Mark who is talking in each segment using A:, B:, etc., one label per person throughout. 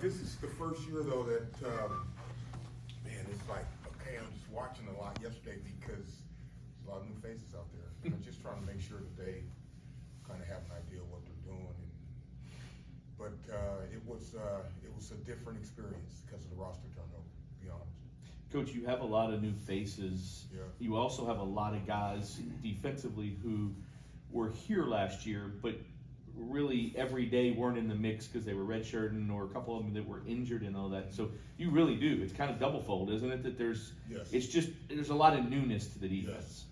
A: This is the first year though that, man, it's like, okay, I'm just watching a lot yesterday because there's a lot of new faces out there. And I'm just trying to make sure that they kind of have an idea of what they're doing. But it was a different experience because of the roster turnover, to be honest.
B: Coach, you have a lot of new faces.
A: Yeah.
B: You also have a lot of guys defensively who were here last year, but really every day weren't in the mix because they were redshirting, or a couple of them that were injured and all that. So you really do. It's kind of double fold, isn't it? That there's,
A: Yes.
B: it's just, there's a lot of newness to the defense.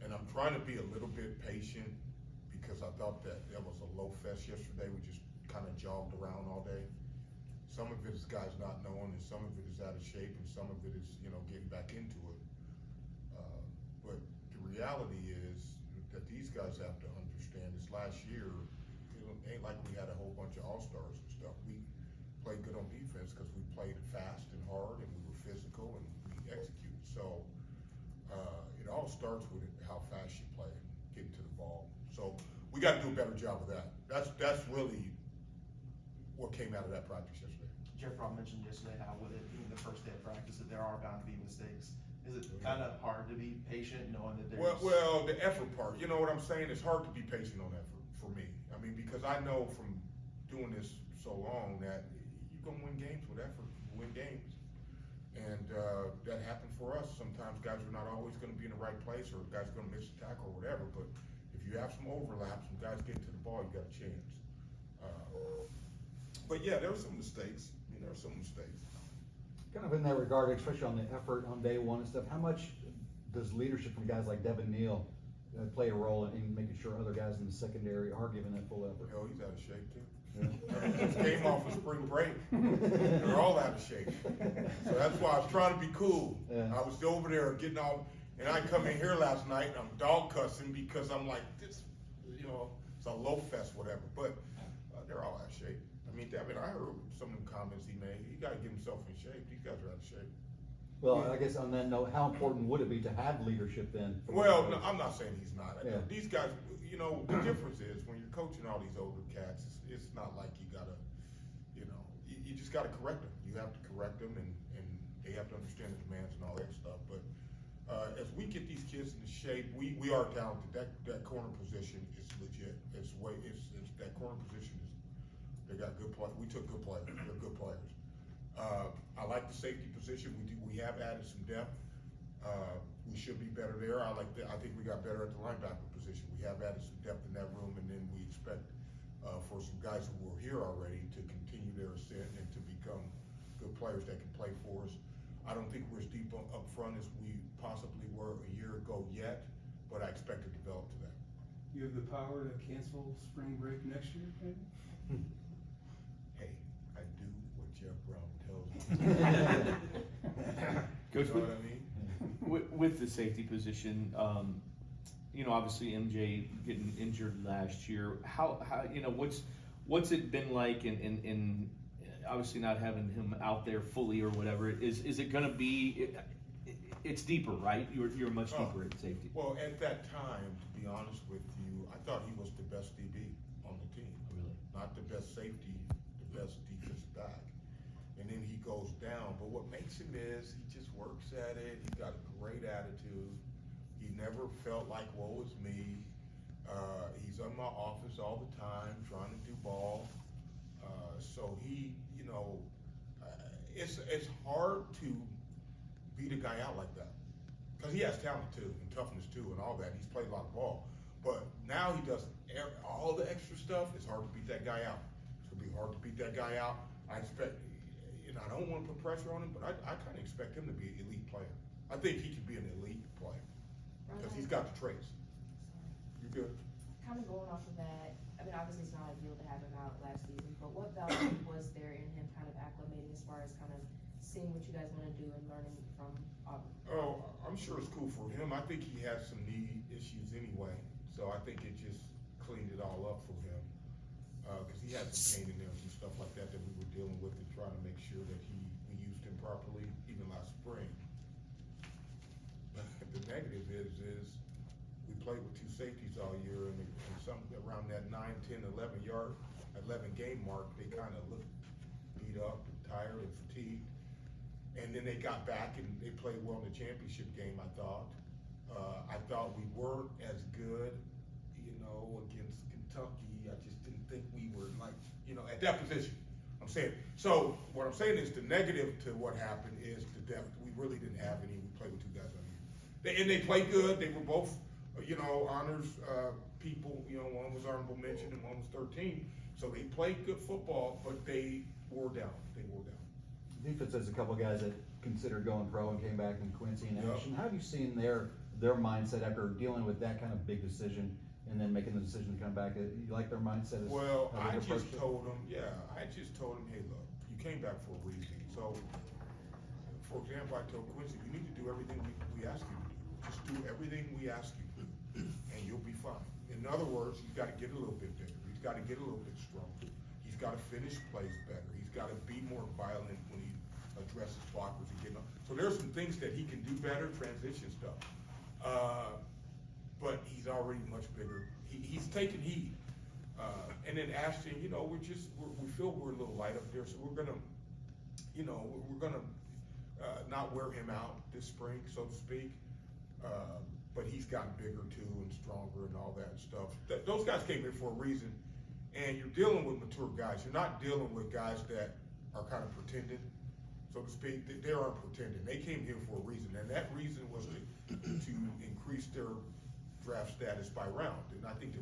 A: Yes. And I'm trying to be a little bit patient because I thought that was a low fest yesterday. We just kind of jogged around all day. Some of it is guys not knowing, and some of it is out of shape, and some of it is, getting back into it. But the reality is that these guys have to understand this last year, it ain't like we had a whole bunch of all-stars and stuff. We played good on defense because we played fast and hard, and we were physical, and we executed. So it all starts with how fast you play and getting to the ball. So we got to do a better job of that. That's really what came out of that practice yesterday.
C: Jeff Robb mentioned yesterday how with it being the first day of practice that there are bound to be mistakes. Is it kind of hard to be patient knowing that there's...
A: Well, the effort part, you know what I'm saying? It's hard to be patient on effort for me. I mean, because I know from doing this so long that you're going to win games with effort, win games. And that happened for us. Sometimes guys are not always going to be in the right place, or guys are going to miss a tackle or whatever. But if you have some overlaps and guys get to the ball, you got a chance. But yeah, there were some mistakes. There were some mistakes.
D: Kind of in that regard, especially on the effort on day one and stuff, how much does leadership from guys like Devin Neal play a role in making sure other guys in the secondary are giving that full effort?
A: Hell, he's out of shape too. He just came off of spring break. They're all out of shape. So that's why I was trying to be cool.
D: Yeah.
A: I was over there getting all, and I come in here last night and I'm dog cussing because I'm like, this, it's a low fest, whatever. But they're all out of shape. I heard some of the comments he made. He got to get himself in shape. These guys are out of shape.
D: Well, I guess on that note, how important would it be to have leadership then?
A: Well, no, I'm not saying he's not.
D: Yeah.
A: These guys, the difference is when you're coaching all these older cats, it's not like you gotta, you just gotta correct them. You have to correct them, and they have to understand the demands and all that stuff. But as we get these kids into shape, we are talented. That corner position is legit. It's that corner position is. They got good players. We took good players. They're good players. I like the safety position. We have added some depth. We should be better there. I think we got better at the linebacker position. We have added some depth in that room, and then we expect for some guys who were here already to continue their ascent and to become good players that can play for us. I don't think we're as deep up front as we possibly were a year ago yet, but I expect to develop to that.
E: You have the power to cancel spring break next year, maybe?
A: Hey, I do what Jeff Brown tells me.
B: Coach,
A: You know what I mean?
B: with the safety position, obviously MJ getting injured last year, how what's it been like in obviously not having him out there fully or whatever, is it gonna be, it's deeper, right? You're much deeper at safety.
A: Well, at that time, to be honest with you, I thought he was the best DB on the team.
B: Really?
A: Not the best safety, the best defensive back. And then he goes down, but what makes him is he just works at it. He's got a great attitude. He never felt like, woe is me. He's in my office all the time trying to do ball. So he, it's hard to beat a guy out like that. Because he has talent too, and toughness too, and all that. He's played a lot of ball. But now he does all the extra stuff. It's hard to beat that guy out. It's going to be hard to beat that guy out. I expect, I don't want to put pressure on him, but I kind of expect him to be an elite player. I think he could be an elite player because he's got the traits. You good?
F: Kind of going off of that, obviously it's not ideal to have him out last season, but what value was there in him kind of acclimating as far as kind of seeing what you guys want to do and learning from Auburn?
A: Oh, I'm sure it's cool for him. I think he has some knee issues anyway, so I think it just cleaned it all up for him. Because he had some pain in there and some stuff like that we were dealing with and trying to make sure that we used him properly, even last spring. But the negative is we played with two safeties all year, and some around that 9, 10, 11 game mark, they kind of looked beat beat up and tired and fatigued. And then they got back and they played well in the championship game, I thought. I thought we weren't as good, you know, against Kentucky. I just didn't think we were like, you know, at that position. I'm saying, so what I'm saying is the negative to what happened is the depth. We really didn't have any. We played with two guys on here. And they played good. They were both, you know, honors people. You know, one was honorable mention and one was 13. So they played good football, but they wore down. They wore down.
D: Defense has a couple of guys that considered going pro and came back in Quincy and
A: Yeah.
D: Ashton. How have you seen their mindset after dealing with that kind of big decision and then making the decision to come back? You like their mindset?
A: Well,
D: how
A: I
D: they've
A: just
D: approached it?
A: told them, hey, look, you came back for a reason. So, for example, I told Quincy, you need to do everything we ask you to do. Just do everything we ask you to do, and you'll be fine. In other words, he's gotta get a little bit bigger. He's gotta get a little bit stronger. He's gotta finish plays better. He's gotta be more violent when he addresses blockers and getting up. So there's some things that he can do better, transition stuff. But he's already much bigger. He's taking heat. And then Ashton, you know, we feel we're a little light up there, so we're gonna, you know, we're gonna not wear him out this spring, so to speak. But he's gotten bigger too and stronger and all that stuff. Those guys came in for a reason, and you're dealing with mature guys. You're not dealing with guys that are kind of pretending, so to speak. They aren't pretending. They came here for a reason, and that reason was to increase their draft status by round. And I think the